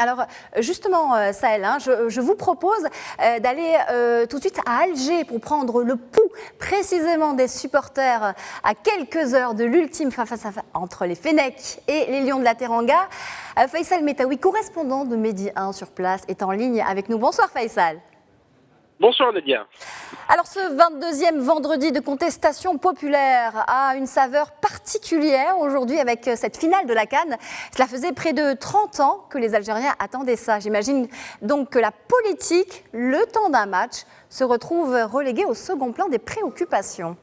Alors justement, Sahel, je vous propose d'aller tout de suite à Alger pour prendre le pouls précisément des supporters à quelques heures de l'ultime face-à-face entre les Fennecs et les Lions de la Teranga. Faisal Metaoui, correspondant de Medi 1 sur place, est en ligne avec nous. Bonsoir Faisal. Bonsoir Nadia. Alors ce 22e vendredi de contestation populaire a une saveur particulière aujourd'hui avec cette finale de la CAN. Cela faisait près de 30 ans que les Algériens attendaient ça. J'imagine donc que la politique, le temps d'un match, se retrouve reléguée au second plan des préoccupations.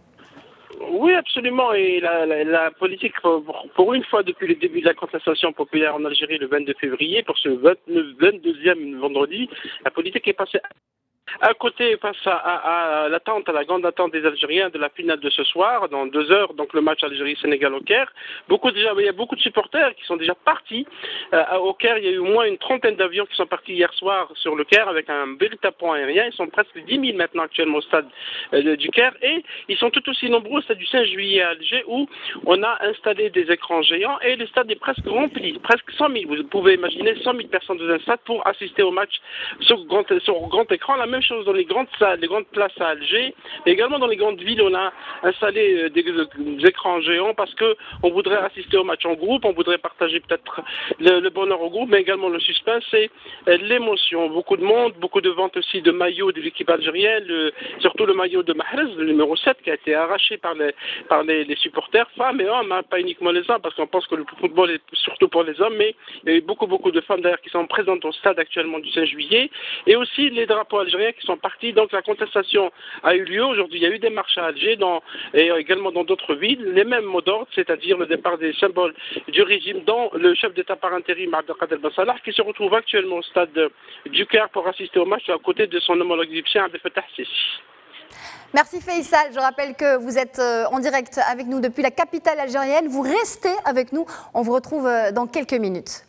Oui, absolument. Et la politique, pour une fois depuis le début de la contestation populaire en Algérie le 22 février, pour ce 22e vendredi, la politique est passée à côté face à l'attente, à la grande attente des Algériens de la finale de ce soir, dans 2 heures, donc le match Algérie-Sénégal au Caire. Il y a beaucoup de supporters qui sont déjà partis au Caire. Il y a eu au moins une trentaine d'avions qui sont partis hier soir sur le Caire avec un véritable pont aérien. Ils sont presque 10 000 maintenant actuellement au stade du Caire et ils sont tout aussi nombreux au stade du 5 juillet à Alger où on a installé des écrans géants et le stade est presque rempli, presque 100 000. Vous pouvez imaginer 100 000 personnes dans un stade pour assister au match sur grand écran. La même chose dans les grandes salles, les grandes places à Alger, et également dans les grandes villes, on a installé des écrans géants parce que on voudrait assister au match en groupe, on voudrait partager peut-être le bonheur au groupe, mais également le suspense et l'émotion. Beaucoup de monde, beaucoup de ventes aussi de maillots de l'équipe algérienne, surtout le maillot de Mahrez, le numéro 7, qui a été arraché par les supporters, femmes et hommes, pas uniquement les hommes, parce qu'on pense que le football est surtout pour les hommes, mais il y a eu beaucoup de femmes d'ailleurs qui sont présentes au stade actuellement du 5 juillet, et aussi les drapeaux algériens qui sont partis. Donc la contestation a eu lieu. Aujourd'hui, il y a eu des marches à Alger et également dans d'autres villes. Les mêmes mots d'ordre, c'est-à-dire le départ des symboles du régime, dont le chef d'État par intérim, Abdelkader Ben Salah, qui se retrouve actuellement au stade du Caire pour assister au match à côté de son homologue égyptien, Abdel Fattah Sisi. Merci Faisal. Je rappelle que vous êtes en direct avec nous depuis la capitale algérienne. Vous restez avec nous. On vous retrouve dans quelques minutes.